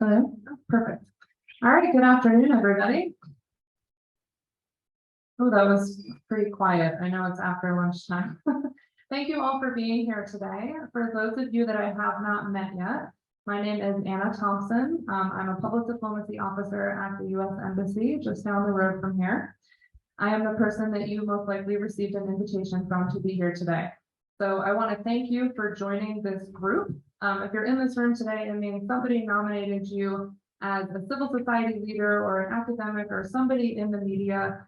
Hello. Perfect. All right. Good afternoon, everybody. Oh, that was pretty quiet. I know it's after lunchtime. Thank you all for being here today. For those of you that I have not met yet, my name is Anna Thompson. I'm a public diplomacy officer at the U.S. Embassy just down the road from here. I am the person that you most likely received an invitation from to be here today. So I want to thank you for joining this group. If you're in this room today, it means somebody nominated you as a civil society leader or an academic or somebody in the media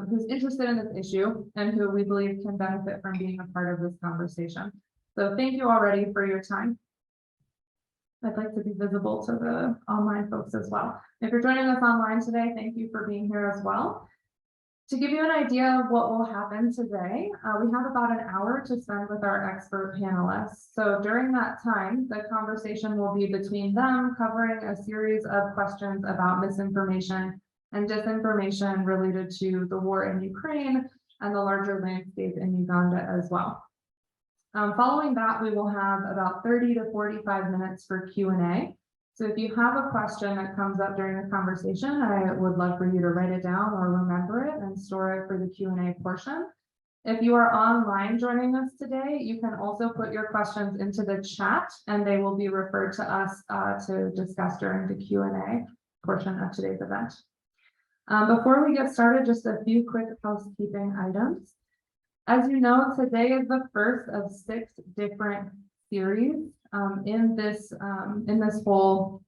who's interested in this issue and who we believe can benefit from being a part of this conversation. So thank you already for your time. I'd like to be visible to the online folks as well. If you're joining us online today, thank you for being here as well. To give you an idea of what will happen today, we have about an hour to spend with our expert panelists. So during that time, the conversation will be between them covering a series of questions about misinformation and disinformation related to the war in Ukraine and the larger landscape in Uganda as well. Following that, we will have about 30 to 45 minutes for Q&A. So if you have a question that comes up during the conversation, I would love for you to write it down or remember it and store it for the Q&A portion. If you are online joining us today, you can also put your questions into the chat and they will be referred to us to discuss during the Q&A portion of today's event. Before we get started, just a few quick housekeeping items. As you know, today is the first of 6 different series in this whole,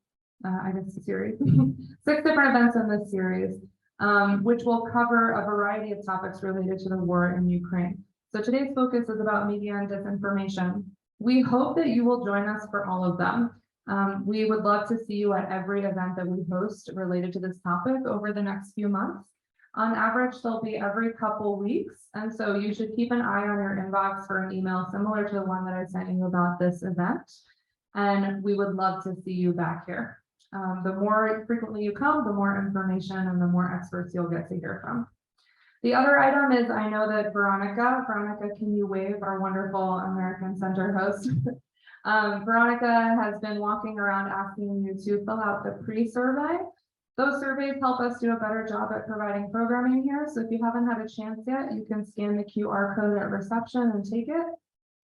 I guess, series. 6 different events in this series, which will cover a variety of topics related to the war in Ukraine. So today's focus is about media and disinformation. We hope that you will join us for all of them. We would love to see you at every event that we host related to this topic over the next few months. On average, they'll be every couple weeks, and so you should keep an eye on your inbox for an email similar to the one that I sent you about this event, and we would love to see you back here. The more frequently you come, the more information and the more experts you'll get to hear from. The other item is, I know that Veronica, can you wave, our wonderful American Center host? Veronica has been walking around asking you to fill out the pre-survey. Those surveys help us do a better job at providing programming here. So if you haven't had a chance yet, you can scan the QR code at reception and take it.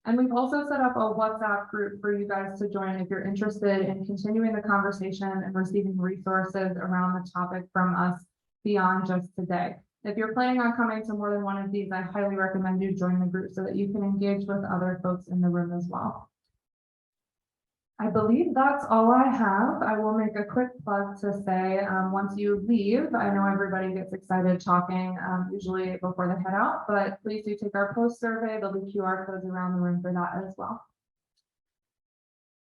And we've also set up a WhatsApp group for you guys to join if you're interested in continuing the conversation and receiving resources around the topic from us beyond just today. If you're planning on coming to more than one of these, I highly recommend you join the group so that you can engage with other folks in the room as well. I believe that's all I have. I will make a quick plug to say once you leave, I know everybody gets excited talking usually before they head out, but please do take our post survey. There'll be QR codes around the room for that as well.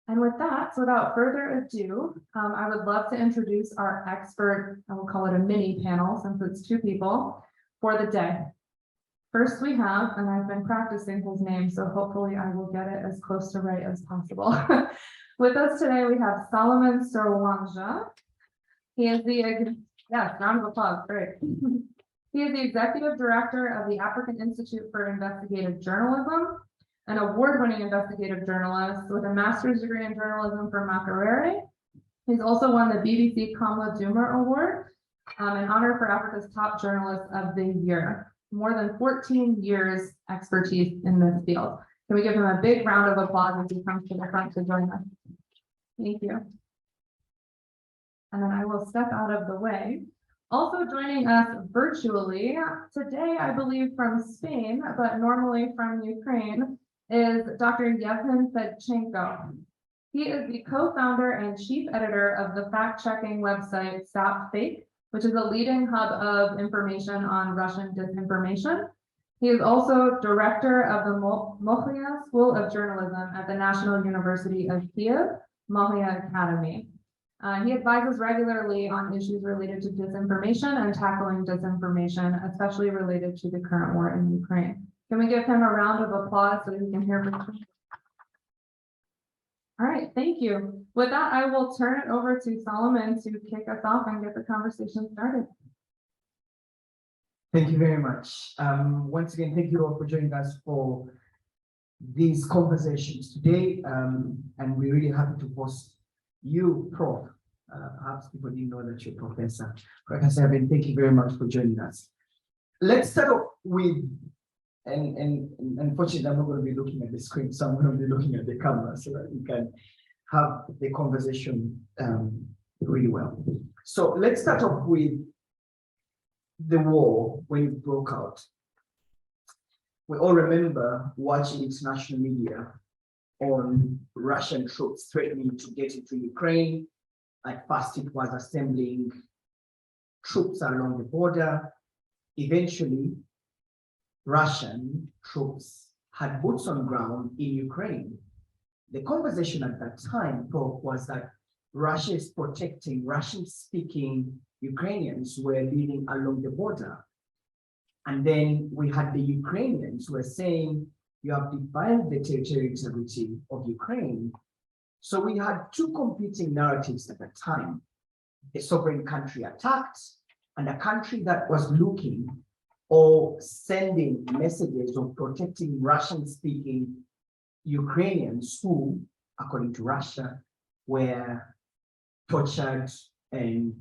And with that, so without further ado, I would love to introduce our expert, I will call it a mini panel since it's 2 people, for the day. First we have, and I've been practicing his name, so hopefully I will get it as close to right as possible. With us today, we have Solomon Sirwanja. He is the, yes, round of applause, great. He is the Executive Director of the African Institute for Investigative Journalism, an award-winning investigative journalist with a master's degree in journalism from Makerere. He's also won the BBC Kamla Duma Award, an honor for Africa's top journalist of the year. More than 14 years expertise in this field. Can we give him a big round of applause as he comes to the front to join us? Thank you. And then I will step out of the way. Also joining us virtually today, I believe from Spain, but normally from Ukraine, is Dr. Yevhen Fedchenko. He is the co-founder and chief editor of the fact-checking website Stop Fake, which is a leading hub of information on Russian disinformation. He is also director of the Mohia School of Journalism at the National University of Kiev, Mohia Academy. He advises regularly on issues related to disinformation and tackling disinformation, especially related to the current war in Ukraine. Can we give him a round of applause so that he can hear from him? All right, thank you. With that, I will turn it over to Solomon to kick us off and get the conversation started. Thank you very much. Once again, thank you all for joining us for these conversations today. And we're really happy to host you, Prof, Perhaps people didn't know that you're Professor. Professor Evan, thank you very much for joining us. Let's start off with, and unfortunately, I'm not going to be looking at the screen, so I'm going to be looking at the camera so that we can have the conversation really well. So let's start off with the war when it broke out. We all remember watching international media on Russian troops threatening to get into Ukraine. At first, it was assembling troops along the border. Eventually, Russian troops had boots on ground in Ukraine. The conversation at that time, Prof, was that Russia is protecting Russian-speaking Ukrainians who were living along the border. And then we had the Ukrainians who were saying, you have defined the territorial integrity of Ukraine. So we had two competing narratives at that time. A sovereign country attacked and a country that was looking or sending messages of protecting Russian-speaking Ukrainians who, according to Russia, were tortured and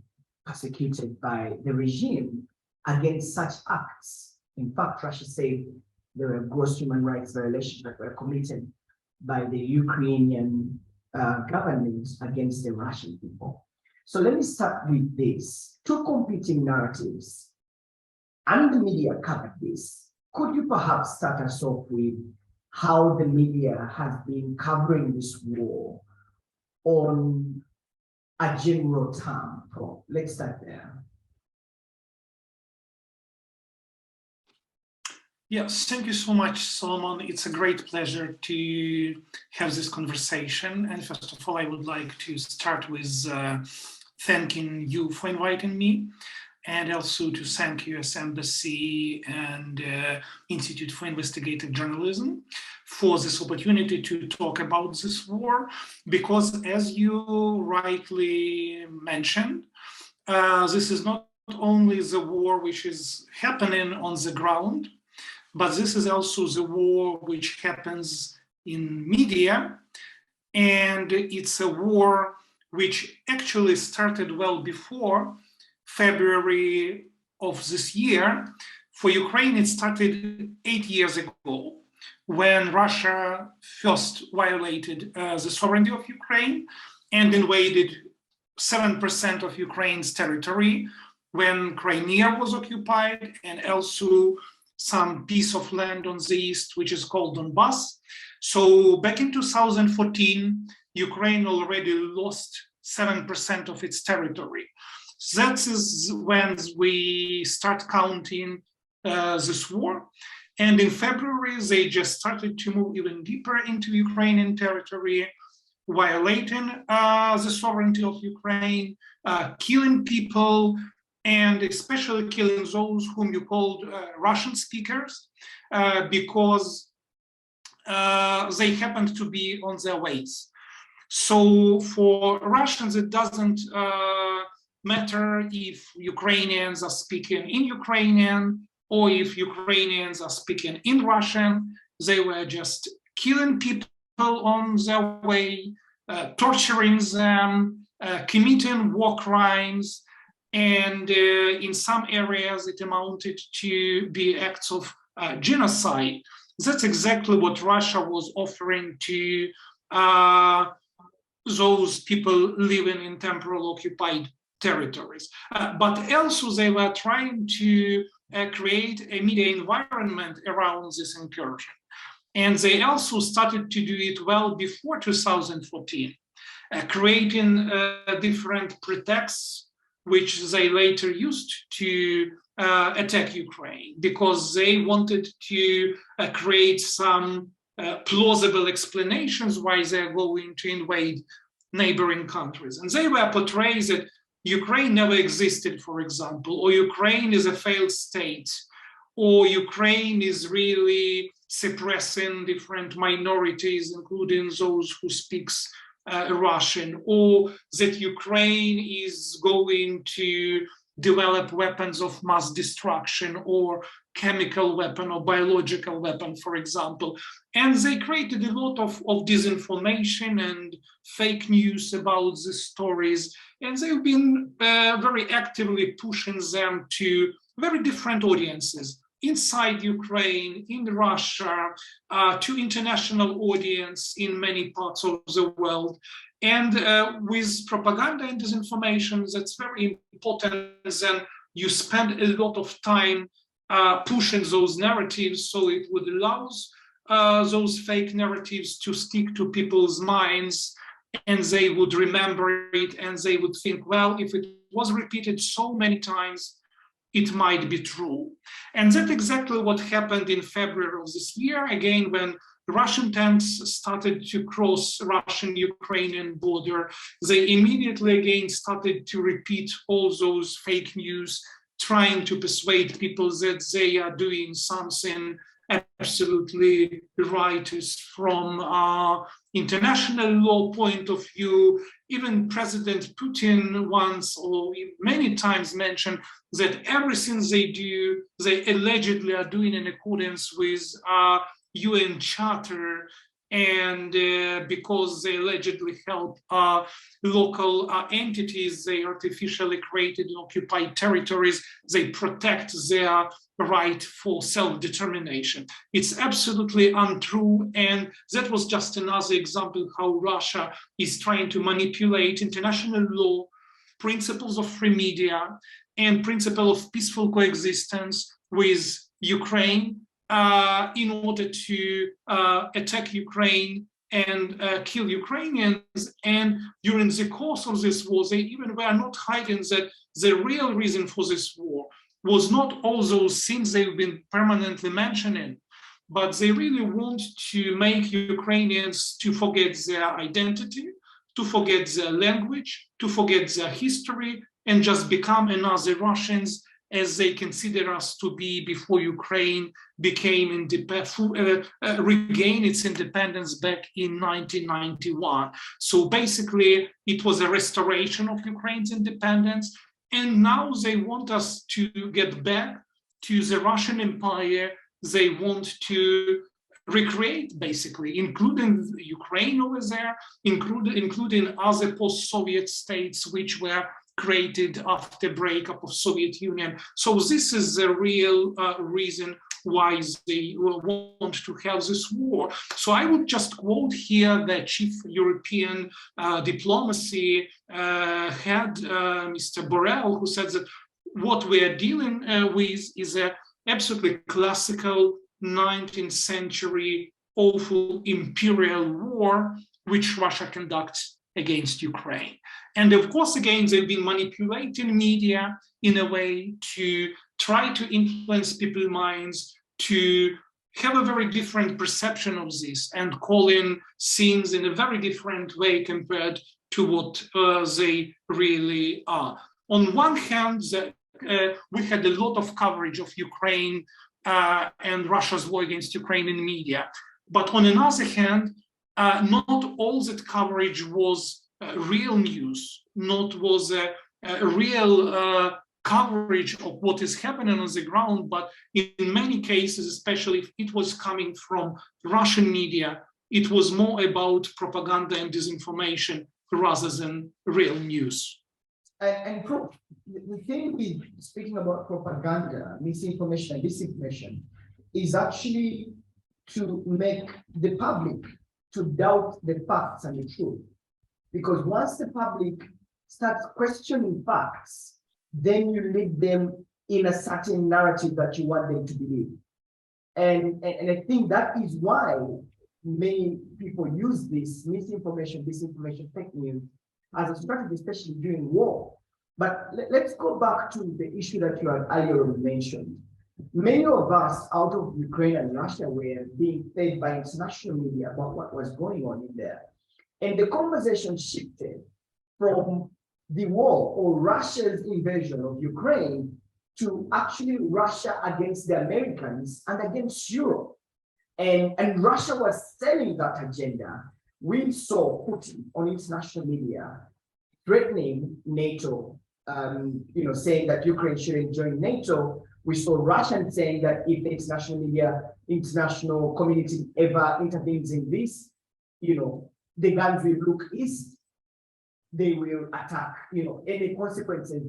persecuted by the regime against such acts. In fact, Russia said there were gross human rights violations that were committed by the Ukrainian government against the Russian people. So let me start with this. Two competing narratives, and the media covered this. Could you perhaps start us off with how the media has been covering this war on a general term? Let's start there. Yes, thank you so much, Solomon. It's a great pleasure to have this conversation. And first of all, I would like to start with thanking you for inviting me, and also to thank US Embassy and Institute for Investigative Journalism for this opportunity to talk about this war, because as you rightly mentioned, this is not only the war which is happening on the ground, but this is also the war which happens in media, and it's a war which actually started well before February of this year. For Ukraine, it started 8 years ago when Russia first violated the sovereignty of Ukraine and invaded 7% of Ukraine's territory when Crimea was occupied, and also some piece of land on the east, which is called Donbass. So back in 2014, Ukraine already lost 7% of its territory. That is when we start counting this war. And in February, they just started to move even deeper into Ukrainian territory, violating the sovereignty of Ukraine, killing people, and especially killing those whom you called Russian speakers, because they happened to be on their ways. So for Russians, it doesn't matter if Ukrainians are speaking in Ukrainian or if Ukrainians are speaking in Russian. They were just killing people on their way, torturing them, committing war crimes. And in some areas, it amounted to be acts of genocide. That's exactly what Russia was offering to those people living in temporal occupied territories. But also they were trying to create a media environment around this incursion. And they also started to do it well before 2014, creating different pretexts which they later used to attack Ukraine, because they wanted to create some plausible explanations why they're going to invade neighboring countries. And they were portrayed that Ukraine never existed, for example, or Ukraine is a failed state, or Ukraine is really suppressing different minorities, including those who speaks Russian, or that Ukraine is going to develop weapons of mass destruction or chemical weapon or biological weapon, for example. And they created a lot of disinformation and fake news about these stories. and they've been very actively pushing them to very different audiences inside Ukraine, in Russia, to international audience in many parts of the world. And with propaganda and disinformation, that's very important. Then you spend a lot of time pushing those narratives, so it would allow those fake narratives to stick to people's minds, and they would remember it, and they would think, well, if it was repeated so many times, it might be true. And that's exactly what happened in February of this year, again, when Russian tanks started to cross Russian-Ukrainian border. They immediately again started to repeat all those fake news, trying to persuade people that they are doing something absolutely righteous from international law point of view. Even President Putin once or many times mentioned that everything they do, they allegedly are doing in accordance with UN Charter, and because they allegedly help local entities, they artificially created and occupied territories, they protect their right for self-determination. It's absolutely untrue, and that was just another example how Russia is trying to manipulate international law, principles of free media, and principle of peaceful coexistence with Ukraine in order to attack Ukraine and kill Ukrainians. And during the course of this war, they even were not hiding that the real reason for this war was not all those things they've been permanently mentioning, but they really want to make Ukrainians to forget their identity, to forget their language, to forget their history, and just become another Russians, as they consider us to be before Ukraine became regained its independence back in 1991. So basically, it was a restoration of Ukraine's independence, and now they want us to get back to the Russian Empire. They want to recreate, basically, including Ukraine over there, including other post-Soviet states which were created after breakup of Soviet Union. So this is the real reason why they want to have this war. So I would just quote here the chief European diplomacy head, Mr. Borrell, who said that what we are dealing with is a absolutely classical 19th century awful imperial war, which Russia conducts against Ukraine. And of course, again, they've been manipulating media in a way to try to influence people's minds, to have a very different perception of this and calling things in a very different way compared to what they really are. On one hand, we had a lot of coverage of Ukraine and Russia's war against Ukraine in media. But on another hand, not all that coverage was real news, not was a real coverage of what is happening on the ground, but in many cases, especially if it was coming from Russian media, it was more about propaganda and disinformation rather than real news. And the thing with speaking about propaganda, misinformation, and disinformation is actually to make the public to doubt the facts and the truth. Because once the public starts questioning facts, then you lead them in a certain narrative that you want them to believe. And I think that is why many people use this misinformation, disinformation, fake news as a strategy, especially during war. But let's go back to the issue that you had earlier mentioned. Many of us out of Ukraine and Russia were being fed by international media about what was going on in there. And the conversation shifted from the war or Russia's invasion of Ukraine to actually Russia against the Americans and against Europe. And Russia was selling that agenda. We saw Putin on international media threatening NATO, saying that Ukraine shouldn't join NATO. We saw Russians saying that if the international community ever intervenes in this, the guns will look east. they will attack, any consequences,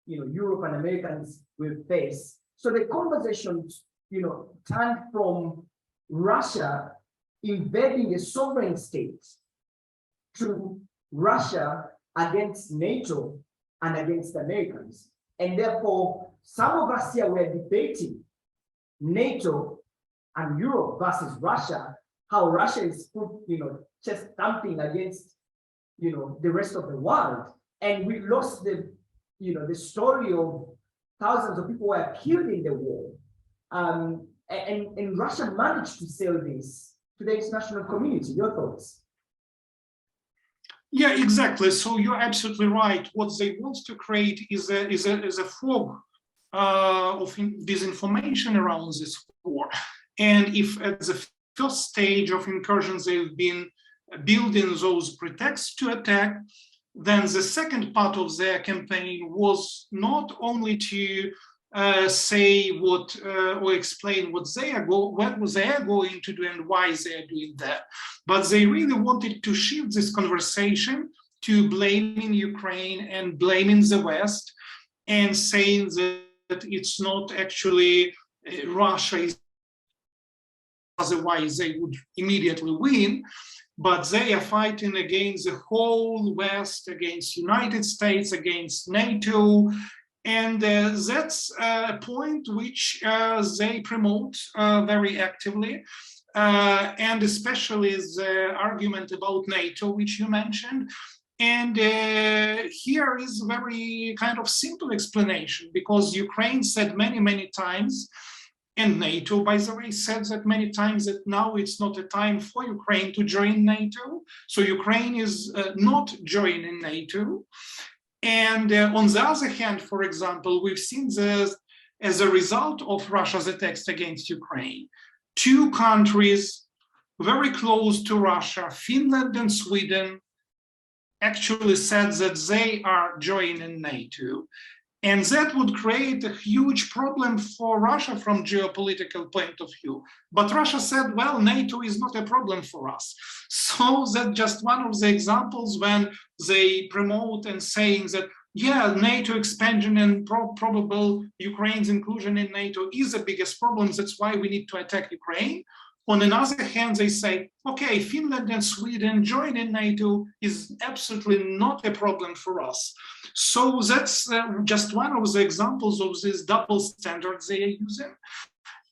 Europe and Americans will face. So the conversation, turned from Russia invading a sovereign state to Russia against NATO and against Americans. And therefore, some of us here were debating NATO and Europe versus Russia, how Russia is put, chest thumping against, the rest of the world. And we lost the story of thousands of people who were killed in the war. And Russia managed to sell this to the international community. Your thoughts? Yeah, exactly. So you're absolutely right. What they want to create is a fog of disinformation around this war. And if at the first stage of incursions they've been building those pretexts to attack, then the second part of their campaign was not only to say what or explain what they are going to do and why they are doing that, but they really wanted to shift this conversation to blaming Ukraine and blaming the West and saying that it's not actually Russia is, otherwise they would immediately win, but they are fighting against the whole West, against United States, against NATO. And that's a point which they promote very actively. And especially the argument about NATO, which you mentioned. And here is very kind of simple explanation, because Ukraine said many, many times, and NATO, by the way, said that many times, that now it's not a time for Ukraine to join NATO. So Ukraine is not joining NATO. And on the other hand, for example, we've seen this as a result of Russia's attacks against Ukraine. Two countries very close to Russia, Finland and Sweden, actually said that they are joining NATO. And that would create a huge problem for Russia from geopolitical point of view. But Russia said, well, NATO is not a problem for us. So that's just one of the examples when they promote and saying that, yeah, NATO expansion and probable Ukraine's inclusion in NATO is the biggest problem. That's why we need to attack Ukraine. On another hand, they say, okay, Finland and Sweden joining NATO is absolutely not a problem for us. So that's just one of the examples of these double standards they are using.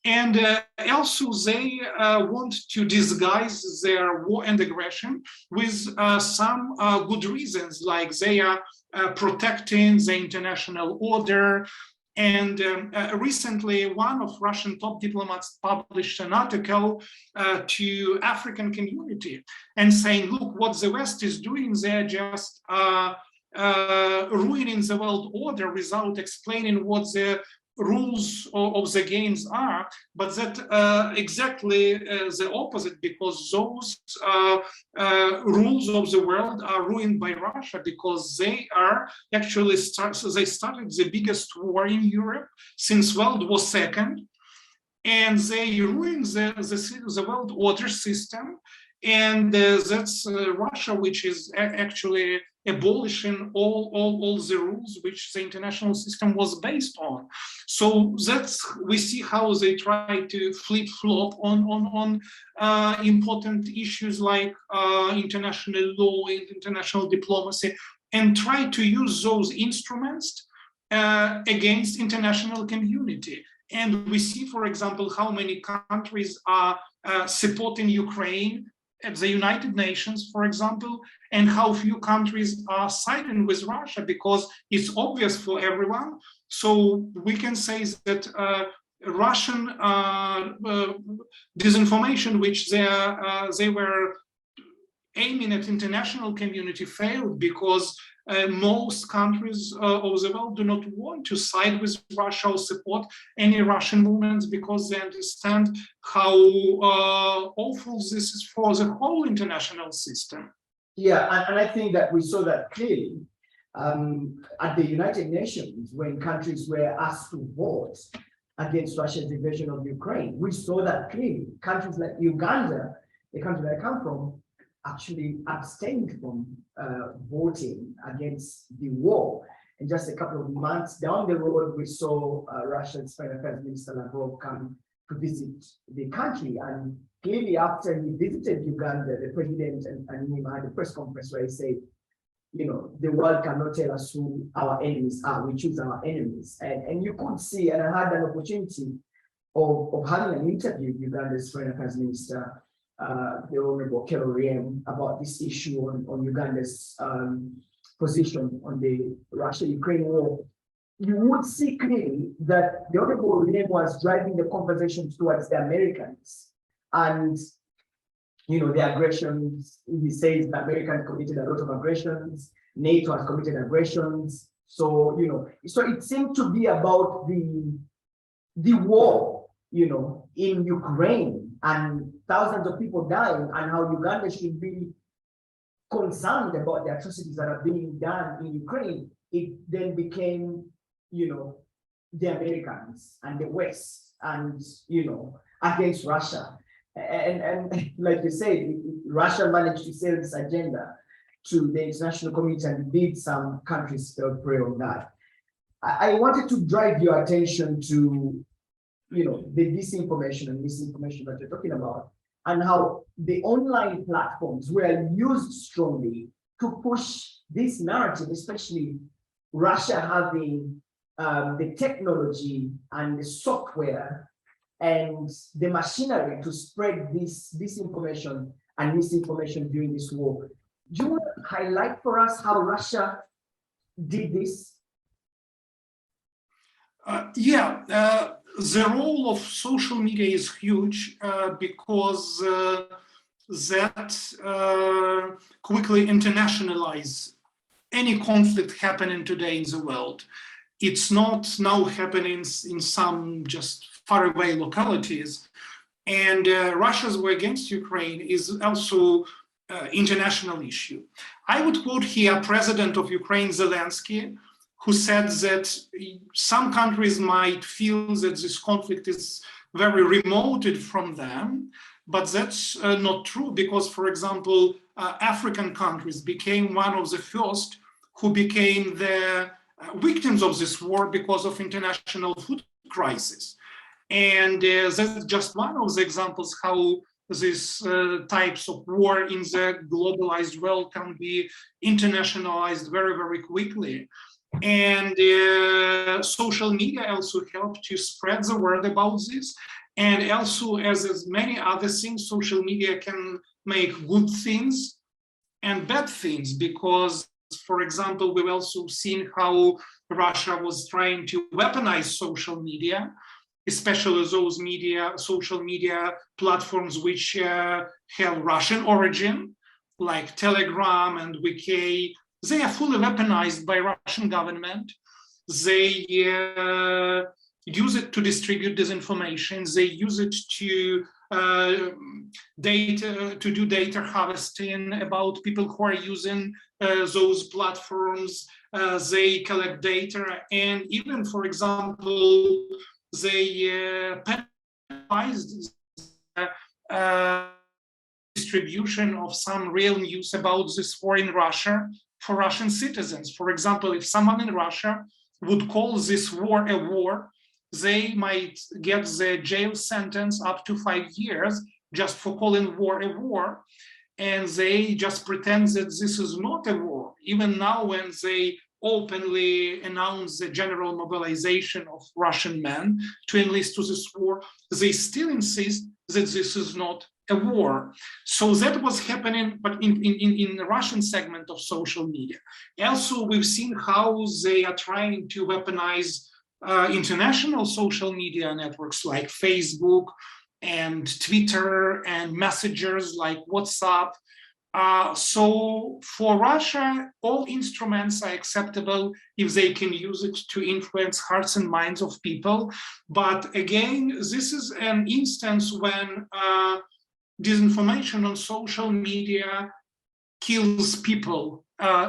And also they want to disguise their war and aggression with some good reasons, like they are protecting the international order. And recently, one of Russian top diplomats published an article to African community and saying, look, what the West is doing, they're just ruining the world order without explaining what the rules of the games are, but that exactly the opposite, because those rules of the world are ruined by Russia, because they are actually they started the biggest war in Europe since World War II, and they ruined the world order system. And that's Russia, which is actually abolishing all the rules which the international system was based on. So that's, we see how they try to flip-flop on important issues like international law and international diplomacy, and try to use those instruments against international community. And we see, for example, how many countries are supporting Ukraine at the United Nations, for example, and how few countries are siding with Russia, because it's obvious for everyone. So we can say that Russian disinformation, which they were aiming at international community, failed, because most countries of the world do not want to side with Russia or support any Russian movements, because they understand how awful this is for the whole international system. Yeah, and I think that we saw that clearly at the United Nations when countries were asked to vote against Russia's invasion of Ukraine. We saw that clearly. Countries like Uganda, the country that I come from, actually abstained from voting against the war. And just a couple of months down the road, we saw Russia's Foreign Affairs Minister Lavrov come to visit the country. And clearly after he visited Uganda, the president and him had a press conference where he said, you know, the world cannot tell us who our enemies are. We choose our enemies. And you could see, and I had an opportunity of having an interview with Uganda's Foreign Affairs Minister, the Honorable Kerry about this issue on Uganda's position on the Russia-Ukraine war. You would see clearly that the Honorable Riem was driving the conversation towards the Americans. And, you know, the aggressions, he says the Americans committed a lot of aggressions, NATO has committed aggressions. So, you know, so it seemed to be about the war, you know, in Ukraine and thousands of people dying, and how Uganda should be concerned about the atrocities that are being done in Ukraine. It then became, you know, the Americans and the West and, you know, against Russia. And like you said, Russia managed to sell this agenda to the international community, and indeed some countries fell prey on that. I wanted to drive your attention to, you know, the disinformation and misinformation that you're talking about, and how the online platforms were used strongly to push this narrative, especially Russia having the technology and the software and the machinery to spread this disinformation and misinformation during this war. Do you want to highlight for us how Russia did this? The role of social media is huge because that quickly internationalize any conflict happening today in the world. It's not now happening in some just faraway localities. And Russia's war against Ukraine is also international issue. I would quote here President of Ukraine, Zelensky, who said that some countries might feel that this conflict is very remote from them, but that's not true because, for example, African countries became one of the first who became the victims of this war because of international food crisis. And that's just one of the examples how these types of war in the globalized world can be internationalized very, very quickly. And social media also help to spread the word about this. And also, as many other things, social media can make good things and bad things because, for example, we've also seen how Russia was trying to weaponize social media, especially those social media platforms which have Russian origin, like Telegram and Wiki. They are fully weaponized by Russian government. They use it to distribute disinformation. They use it to do data harvesting about people who are using those platforms. They collect data, and even, for example, they penalized distribution of some real news about this war in Russia for Russian citizens. For example, if someone in Russia would call this war a war, they might get the jail sentence up to 5 years just for calling war a war. And they just pretend that this is not a war. Even now, when they openly announce the general mobilization of Russian men to enlist to this war, they still insist that this is not a war. So that was happening, but in the Russian segment of social media. Also, we've seen how they are trying to weaponize international social media networks like Facebook and Twitter and messengers like WhatsApp. So for Russia, all instruments are acceptable if they can use it to influence hearts and minds of people. But again, this is an instance when disinformation on social media kills people,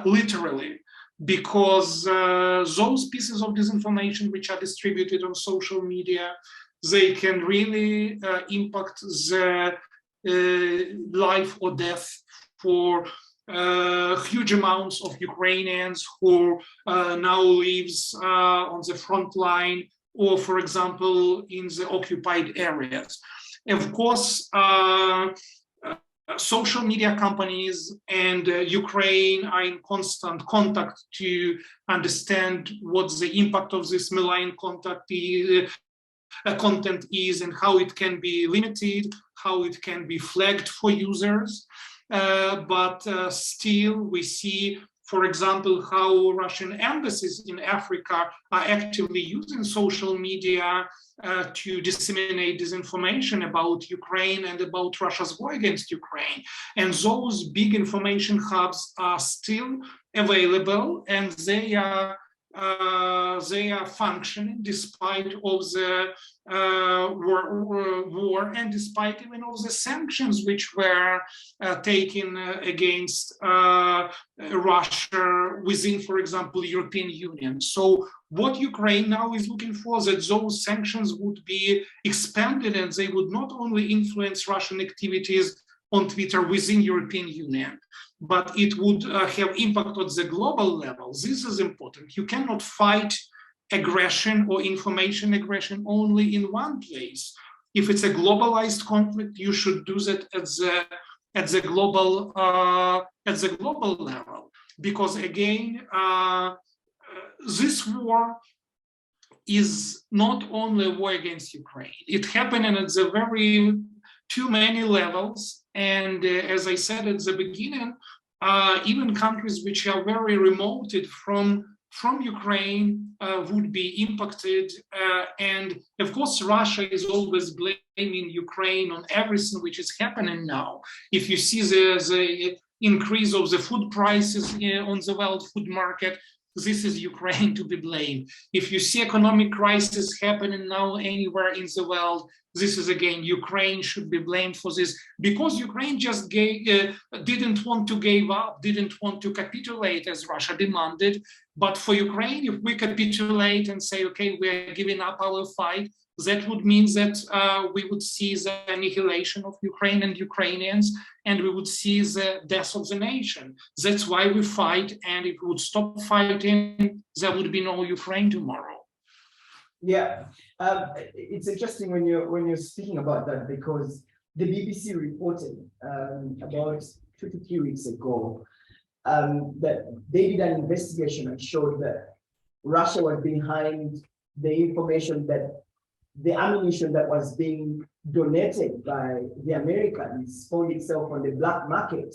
literally, because those pieces of disinformation which are distributed on social media, they can really impact the life or death for huge amounts of Ukrainians who now lives on the front line, or for example, in the occupied areas. Of course, social media companies and Ukraine are in constant contact to understand what the impact of this malign content is and how it can be limited, how it can be flagged for users. But still we see, for example, how Russian embassies in Africa are actively using social media to disseminate disinformation about Ukraine and about Russia's war against Ukraine. And those big information hubs are still available, and they are functioning despite of the war and despite even of the sanctions which were taken against Russia within, for example, European Union. So what Ukraine now is looking for, that those sanctions would be expanded and they would not only influence Russian activities on Twitter within European Union, but it would have impact on the global level. This is important. You cannot fight aggression or information aggression only in one place. If it's a globalized conflict, you should do that at the global level, because again, this war is not only a war against Ukraine. It happened at the very too many levels. And as I said at the beginning, even countries which are very remote from Ukraine would be impacted. And of course, Russia is always blaming Ukraine on everything which is happening now. If you see the increase of the food prices on the world food market, this is Ukraine to be blamed. If you see economic crisis happening now anywhere in the world, this is again, Ukraine should be blamed for this, because Ukraine just didn't want to give up, didn't want to capitulate as Russia demanded. But for Ukraine, if we capitulate and say, okay, we're giving up our fight, that would mean that we would see the annihilation of Ukraine and Ukrainians, and we would see the death of the nation. That's why we fight, and if we would stop fighting, there would be no Ukraine tomorrow. Yeah, it's interesting when you're speaking about that, because the BBC reported about 2 to 3 weeks ago that they did an investigation and showed that Russia was behind the information that the ammunition that was being donated by the Americans found itself on the black market.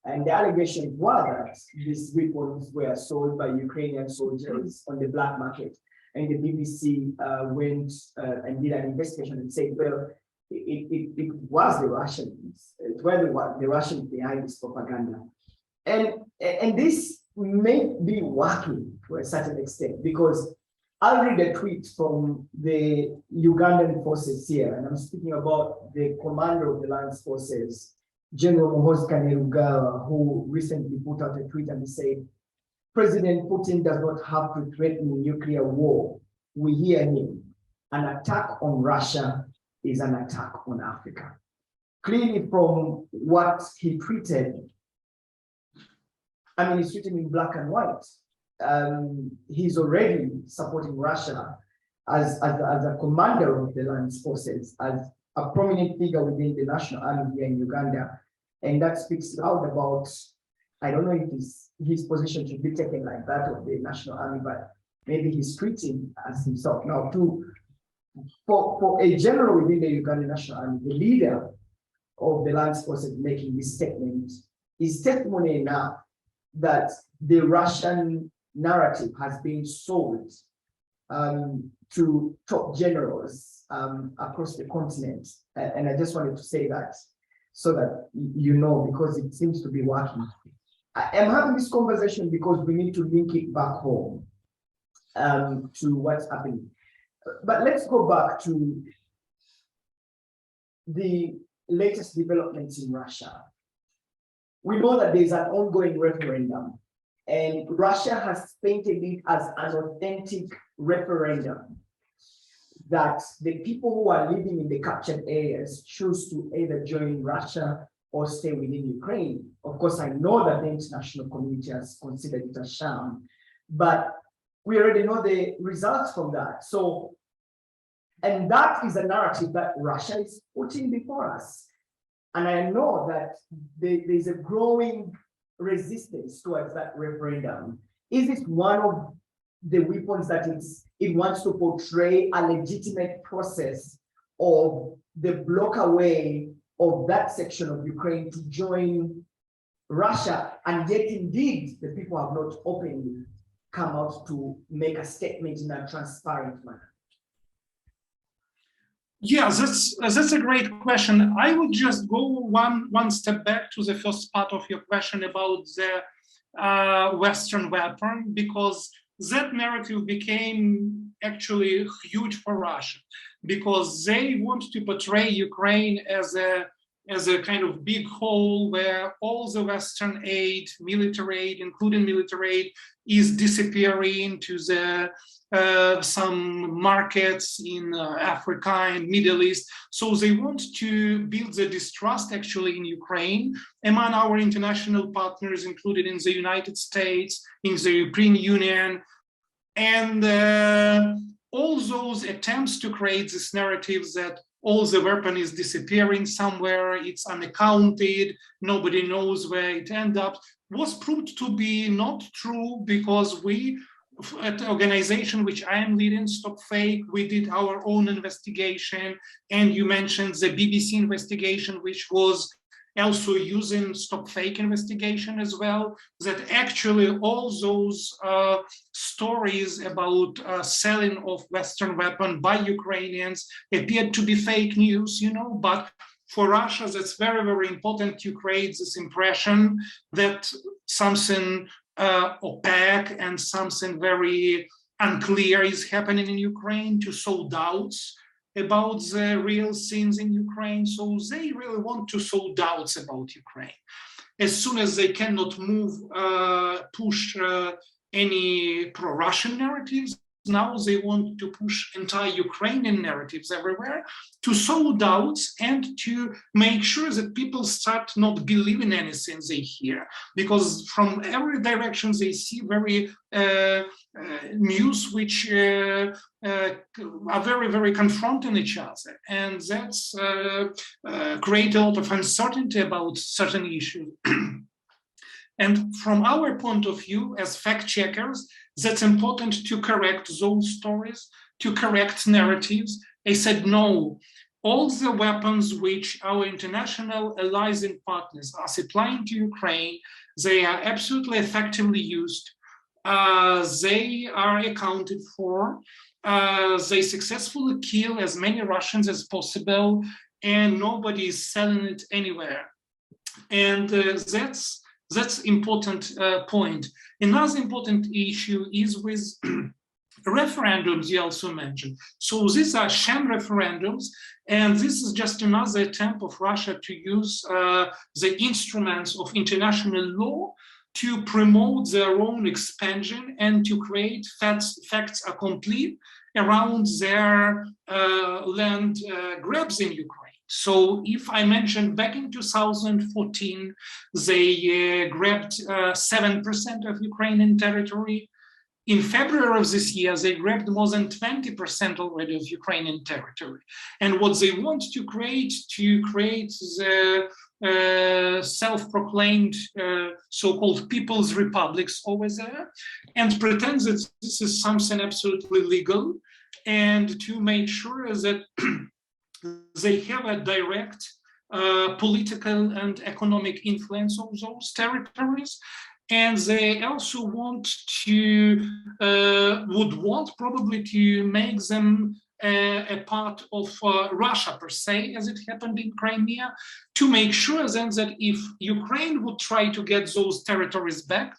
And the allegations were that these weapons were sold by Ukrainian soldiers on the black market. And the BBC went and did an investigation and said, well, it was the Russians. It was the Russians behind this propaganda. And this may be working to a certain extent, because I'll read a tweet from the Ugandan forces here, and I'm speaking about the commander of the land forces, General Muhoozi Kainerugaba, who recently put out a tweet and said, President Putin does not have to threaten nuclear war. We hear him. An attack on Russia is an attack on Africa. Clearly from what he tweeted, I mean, he's written in black and white. He's already supporting Russia as a commander of the land forces, as a prominent figure within the national army here in Uganda. And that speaks loud about, I don't know if his position should be taken like that of the national army, but maybe he's treating as himself. Now, for a general within the Ugandan national army, the leader of the land forces making this statement is testimony enough that the Russian narrative has been sold to top generals across the continent. And I just wanted to say that so that you know, because it seems to be working. I am having this conversation because we need to link it back home to what's happening. But let's go back to the latest developments in Russia. We know that there's an ongoing referendum, and Russia has painted it as an authentic referendum that the people who are living in the captured areas choose to either join Russia or stay within Ukraine. Of course, I know that the international community has considered it a sham, but we already know the results from that. So, and that is a narrative that Russia is putting before us. And I know that there's a growing resistance towards that referendum. Is it one of the weapons that it wants to portray a legitimate process of the block away of that section of Ukraine to join Russia? And yet indeed, the people have not openly come out to make a statement in a transparent manner. Yeah, that's a great question. I would just go one step back to the first part of your question about the Western weapon, because that narrative became actually huge for Russia, because they want to portray Ukraine as a kind of big hole where all the Western aid, military aid, including military aid, is disappearing to the some markets in Africa and Middle East. So they want to build the distrust actually in Ukraine among our international partners, included in the United States, in the European Union, and all those attempts to create this narrative that all the weapon is disappearing somewhere, it's unaccounted, nobody knows where it ended up, was proved to be not true, because we, at the organization which I am leading, Stop Fake, we did our own investigation. And you mentioned the BBC investigation, which was also using Stop Fake investigation as well, that actually all those stories about selling of Western weapon by Ukrainians appeared to be fake news, but for Russia, that's very, very important to create this impression that something opaque and something very unclear is happening in Ukraine, to sow doubts about the real scenes in Ukraine. So they really want to sow doubts about Ukraine. As soon as they cannot push any pro-Russian narratives, now they want to push anti-Ukrainian narratives everywhere, to sow doubts and to make sure that people start not believing anything they hear, because from every direction they see very news which are very, very confronting each other, and that's create a lot of uncertainty about certain issues. And from our point of view as fact checkers, that's important to correct those stories, to correct narratives. I said, no, all the weapons which our international allies and partners are supplying to Ukraine, they are absolutely effectively used. They are accounted for. They successfully kill as many Russians as possible, and nobody is selling it anywhere. And that's important point. Another important issue is with referendums you also mentioned. So these are sham referendums, and this is just another attempt of Russia to use the instruments of international law to promote their own expansion and to create facts accompli around their land grabs in Ukraine. So if I mentioned back in 2014, they grabbed 7% of Ukrainian territory. In February of this year, they grabbed more than 20% already of Ukrainian territory. And what they want to create the self-proclaimed so-called people's republics over there, and pretend that this is something absolutely legal, and to make sure that they have a direct political and economic influence of those territories. And they also want to, would want probably to make them a part of Russia per se, as it happened in Crimea, to make sure then that if Ukraine would try to get those territories back,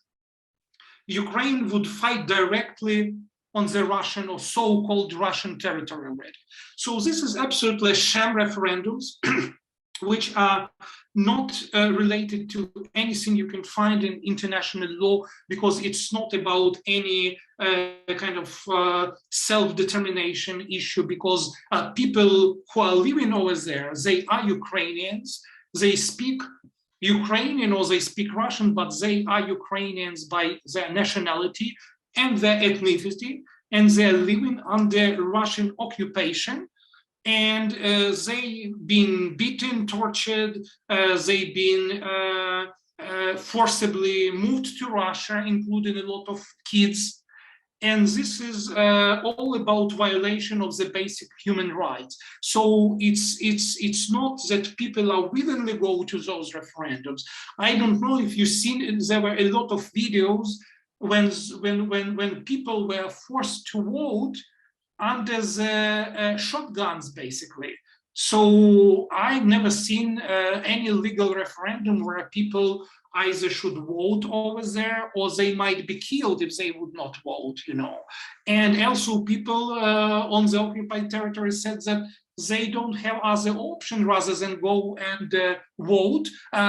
Ukraine would fight directly on the Russian or so-called Russian territory already. So this is absolutely sham referendums, which are not related to anything you can find in international law, because it's not about any kind of self-determination issue, because people who are living over there, they are Ukrainians, they speak Ukrainian or they speak Russian, but they are Ukrainians by their nationality and their ethnicity, and they're living under Russian occupation. And they've been beaten, tortured, they've been forcibly moved to Russia, including a lot of kids. And this is all about violation of the basic human rights. So it's not that people are willingly go to those referendums. I don't know if you've seen, there were a lot of videos when people were forced to vote under the shotguns, basically. So I've never seen any legal referendum where people either should vote over there or they might be killed if they would not vote, you know. And also people on the occupied territory said that they don't have other option rather than go and vote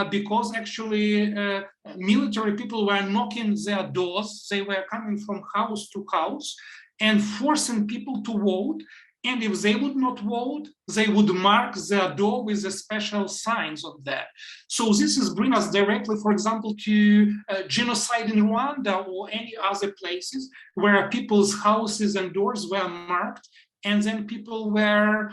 because actually military people were knocking their doors. They were coming from house to house and forcing people to vote. And if they would not vote, they would mark their door with the special signs of that. So this is bring us directly, for example, to genocide in Rwanda or any other places where people's houses and doors were marked, and then people were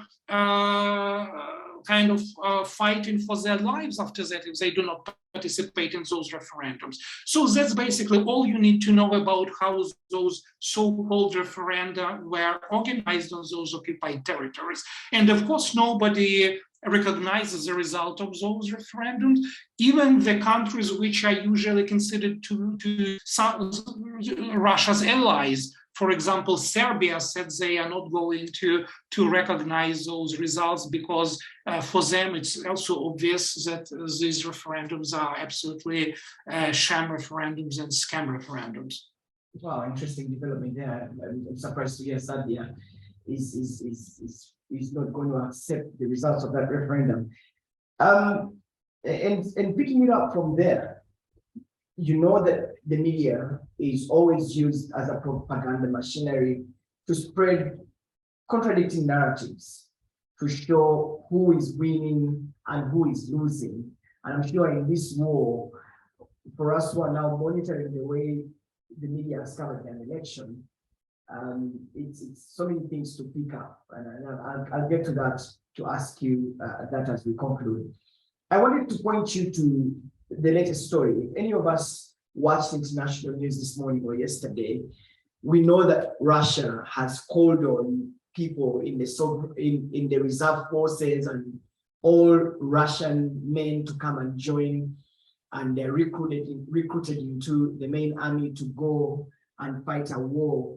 kind of fighting for their lives after that if they do not participate in those referendums. So that's basically all you need to know about how those so-called referenda were organized on those occupied territories. And of course, nobody recognizes the result of those referendums. Even the countries which are usually considered to Russia's allies, for example, Serbia said they are not going to recognize those results because for them it's also obvious that these referendums are absolutely sham referendums and scam referendums. Wow, interesting development there. I'm surprised to hear Serbia is not going to accept the results of that referendum. And picking it up from there, you know that the media is always used as a propaganda machinery to spread contradicting narratives, to show who is winning and who is losing. And I'm sure in this war, for us who are now monitoring the way the media has covered an election, it's so many things to pick up. And I'll get to that to ask you that as we conclude. I wanted to point you to the latest story. If any of us watched international news this morning or yesterday, we know that Russia has called on people in the reserve forces and all Russian men to come and join, and they're recruited into the main army to go and fight a war.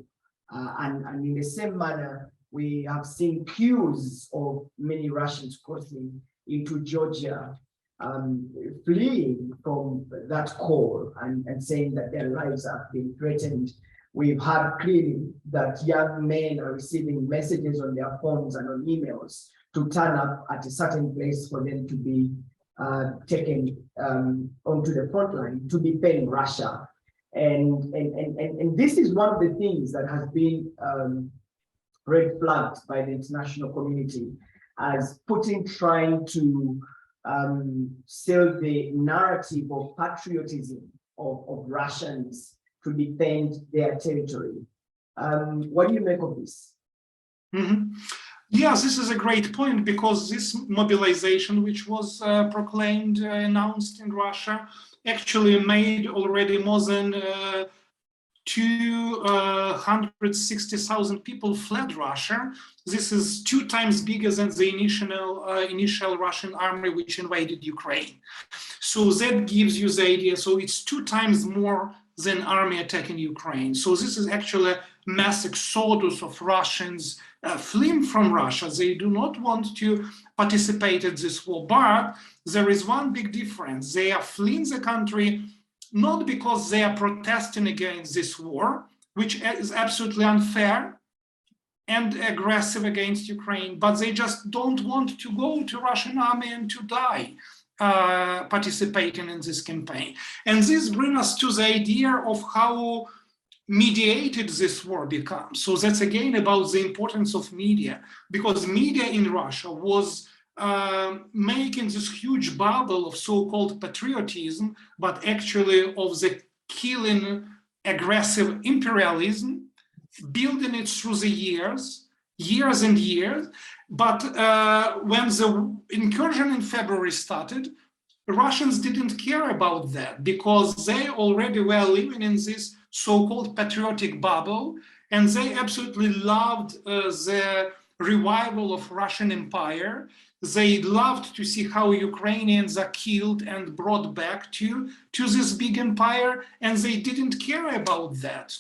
And in the same manner, we have seen queues of many Russians crossing into Georgia, fleeing from that call and saying that their lives have been threatened. We've heard clearly that young men are receiving messages on their phones and on emails to turn up at a certain place for them to be taken onto the front line to defend Russia. And this is one of the things that has been red flagged by the international community as Putin trying to sell the narrative of patriotism of Russians to defend their territory. What do you make of this? Mm-hmm. Yes, this is a great point, because this mobilization, which was proclaimed, announced in Russia, actually made already more than 260,000 people fled Russia. This is 2 times bigger than the initial Russian army which invaded Ukraine. So that gives you the idea. So it's 2 times more than army attacking Ukraine. So this is actually a mass exodus of Russians fleeing from Russia. They do not want to participate in this war, but there is one big difference. They are fleeing the country not because they are protesting against this war, which is absolutely unfair and aggressive against Ukraine, but they just don't want to go to Russian army and to die participating in this campaign. And this brings us to the idea of how mediated this war becomes. So that's again about the importance of media, because media in Russia was making this huge bubble of so-called patriotism, but actually of the killing aggressive imperialism, building it through the years and years. But when the incursion in February started, Russians didn't care about that because they already were living in this so-called patriotic bubble, and they absolutely loved the revival of Russian Empire. They loved to see how Ukrainians are killed and brought back to this big empire, and they didn't care about that.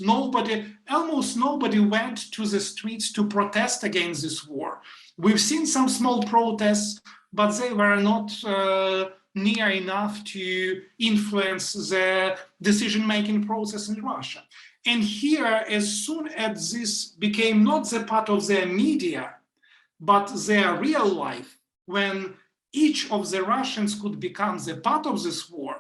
Almost nobody went to the streets to protest against this war. We've seen some small protests, but they were not near enough to influence the decision-making process in Russia. And here, as soon as this became not the part of their media, but their real life, when each of the Russians could become the part of this war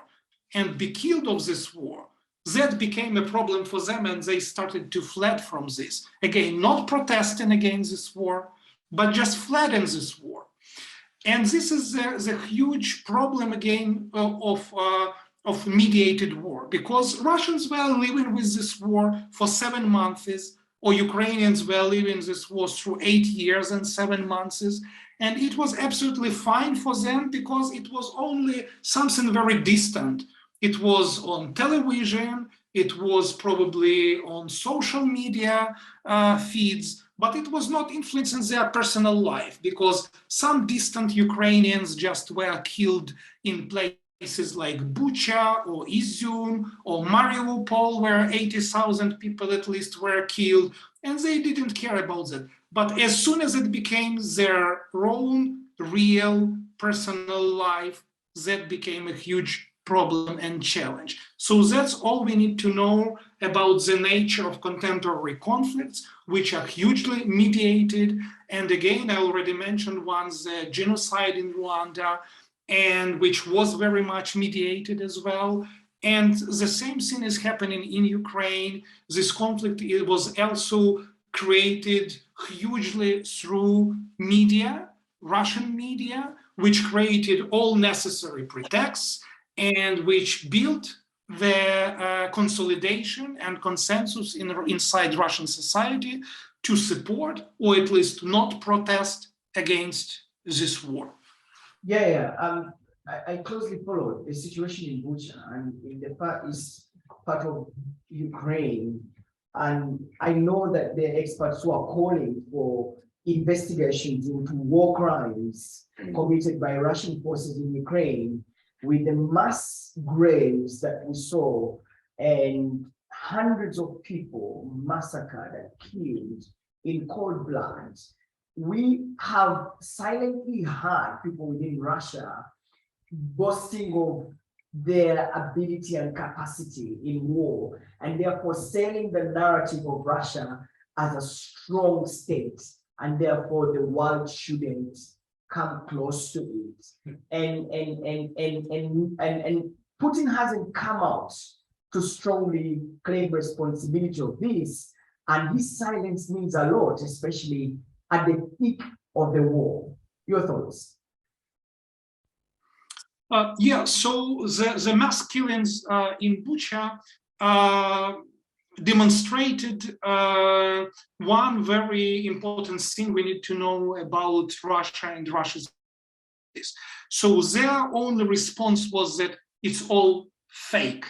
and be killed of this war, that became a problem for them, and they started to flee from this. Again, not protesting against this war, but just fled in this war. And this is the huge problem again of mediated war, because Russians were living with this war for 7 months, or Ukrainians were living this war through 8 years and 7 months. And it was absolutely fine for them because it was only something very distant. It was on television, it was probably on social media feeds, but it was not influencing their personal life because some distant Ukrainians just were killed in places like Bucha or Izium or Mariupol, where 80,000 people at least were killed, and they didn't care about that. But as soon as it became their own real personal life, that became a huge problem and challenge. So that's all we need to know about the nature of contemporary conflicts, which are hugely mediated. And again, I already mentioned once the genocide in Rwanda, and which was very much mediated as well. And the same thing is happening in Ukraine. This conflict, it was also created hugely through media, Russian media, which created all necessary pretexts and which built the consolidation and consensus inside Russian society to support or at least not protest against this war. I closely followed the situation in Bucha and in the part of Ukraine. And I know that the experts who are calling for investigations into war crimes committed by Russian forces in Ukraine, with the mass graves that we saw and hundreds of people massacred and killed in cold blood. We have silently heard people within Russia boasting of their ability and capacity in war, and therefore selling the narrative of Russia as a strong state, and therefore the world shouldn't come close to it. And Putin hasn't come out to strongly claim responsibility of this, and his silence means a lot, especially at the peak of the war. Your thoughts? So the mass killings in Bucha demonstrated one very important thing we need to know about Russia and Russia's. So their only response was that it's all fake.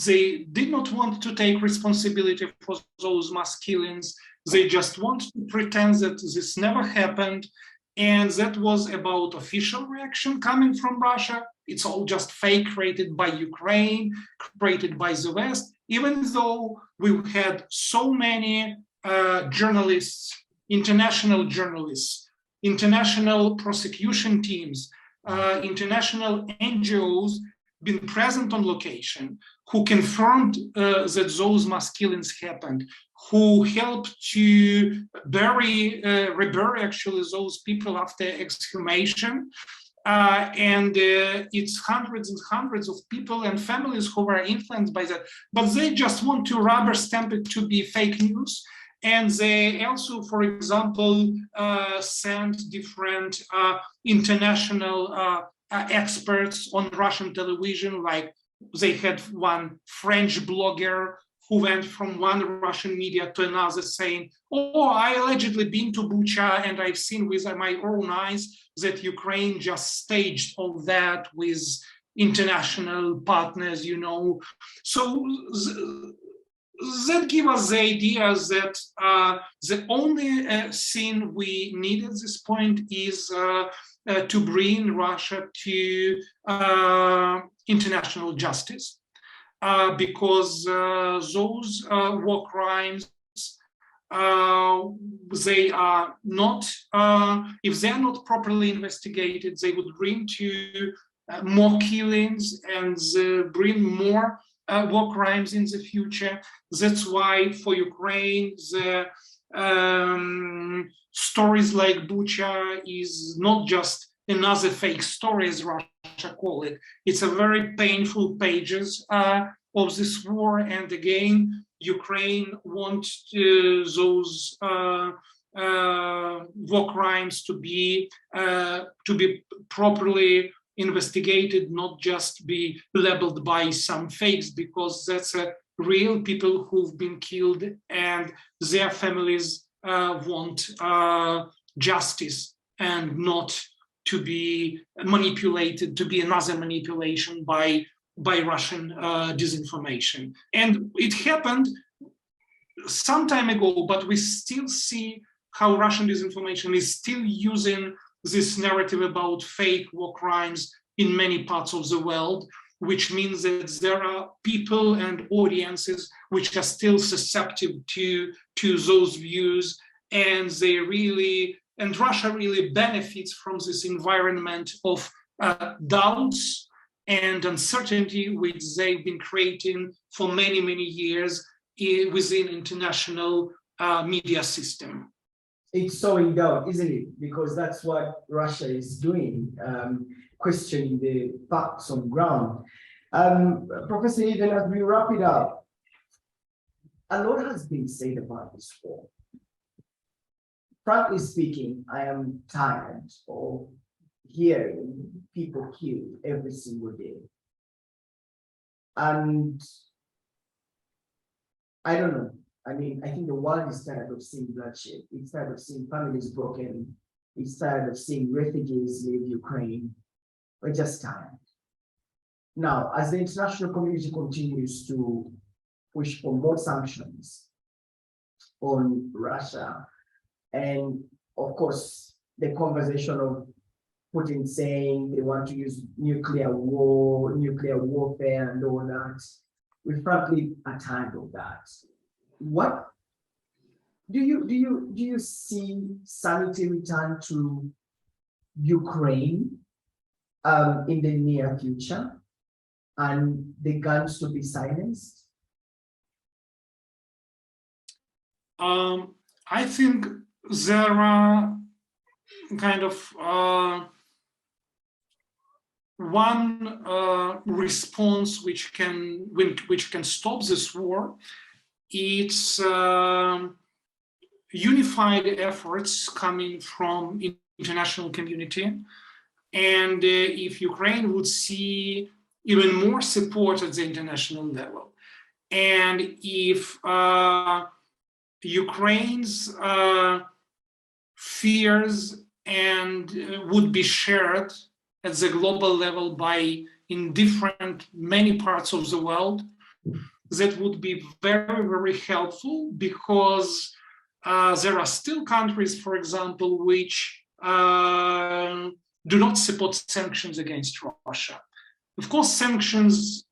They did not want to take responsibility for those mass killings. They just want to pretend that this never happened. And that was about official reaction coming from Russia. It's all just fake, created by Ukraine, created by the West, even though we had so many journalists, international prosecution teams, international NGOs been present on location, who confirmed that those mass killings happened, who helped to rebury actually those people after exhumation. It's hundreds and hundreds of people and families who were influenced by that, but they just want to rubber stamp it to be fake news. And they also, for example, sent different international experts on Russian television, like they had one French blogger who went from one Russian media to another saying, oh, I allegedly been to Bucha and I've seen with my own eyes that Ukraine just staged all that with international partners, you know. So that gives us the idea that the only thing we need at this point is to bring Russia to international justice. Because those war crimes, they are not, if they are not properly investigated, they would bring to more killings and bring more war crimes in the future. That's why for Ukraine, the stories like Bucha is not just another fake story, as Russia call it. It's a very painful pages of this war. And again, Ukraine wants those war crimes to be properly investigated, not just be labeled by some fakes, because that's real people who've been killed and their families want justice and not to be manipulated, to be another manipulation by Russian disinformation. And it happened some time ago, but we still see how Russian disinformation is still using this narrative about fake war crimes in many parts of the world, which means that there are people and audiences which are still susceptible to those views, and they really, and Russia really benefits from this environment of doubts and uncertainty which they've been creating for many, many years within international media system. It's sowing doubt, isn't it? Because that's what Russia is doing, questioning the facts on ground. Professor, even as we wrap it up, a lot has been said about this war. Frankly speaking, I am tired of hearing people killed every single day. And I don't know. I mean, I think the world is tired of seeing bloodshed. It's tired of seeing families broken. It's tired of seeing refugees leave Ukraine. We're just tired. Now, as the international community continues to push for more sanctions on Russia, and of course, the conversation of Putin saying they want to use nuclear warfare and all that, we frankly are tired of that. What do you see sanity return to Ukraine in the near future, and the guns to be silenced? I think there are kind of one response which can stop this war. It's unified efforts coming from international community. And if Ukraine would see even more support at the international level, and if Ukraine's fears and would be shared at the global level by in many parts of the world, that would be very, very helpful, because there are still countries, for example, which do not support sanctions against Russia. Of course, sanctions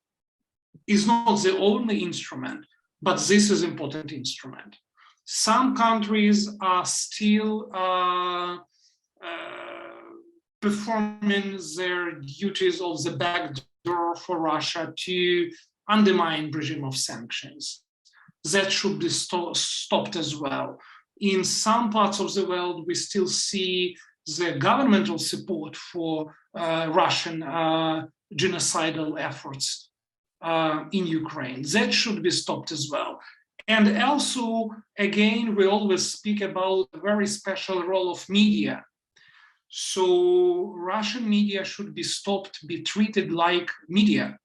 is not the only instrument, but this is an important instrument. Some countries are still performing their duties of the back door for Russia to undermine regime of sanctions. That should be stopped as well. In some parts of the world, we still see the governmental support for Russian genocidal efforts in Ukraine. That should be stopped as well. And also, again, we always speak about the very special role of media. So Russian media should be stopped, be treated like media.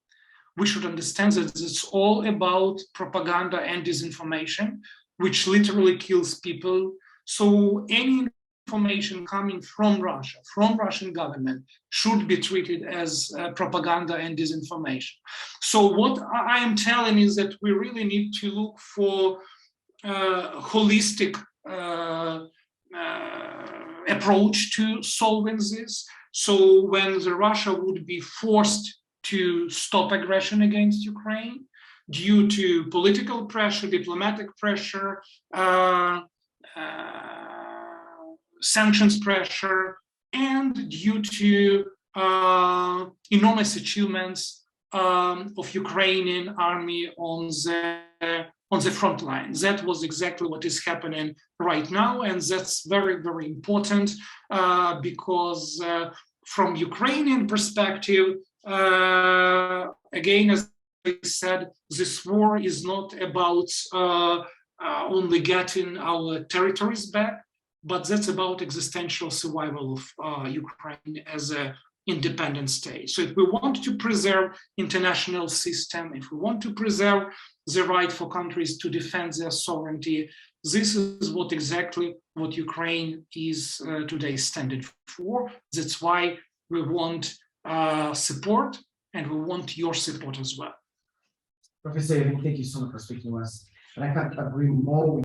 We should understand that it's all about propaganda and disinformation, which literally kills people. So any information coming from Russia, from Russian government, should be treated as propaganda and disinformation. So what I am telling is that we really need to look for holistic approach to solving this. So when Russia would be forced to stop aggression against Ukraine due to political pressure, diplomatic pressure, sanctions pressure, and due to enormous achievements of Ukrainian army on the front line. That was exactly what is happening right now, and that's very, very important because from Ukrainian perspective, again, as I said, this war is not about only getting our territories back, but that's about existential survival of Ukraine as an independent state. So if we want to preserve international system, if we want to preserve the right for countries to defend their sovereignty, this is exactly what Ukraine is today standing for. That's why we want support, and we want your support as well. Professor, thank you so much for speaking to us. And I can't agree more with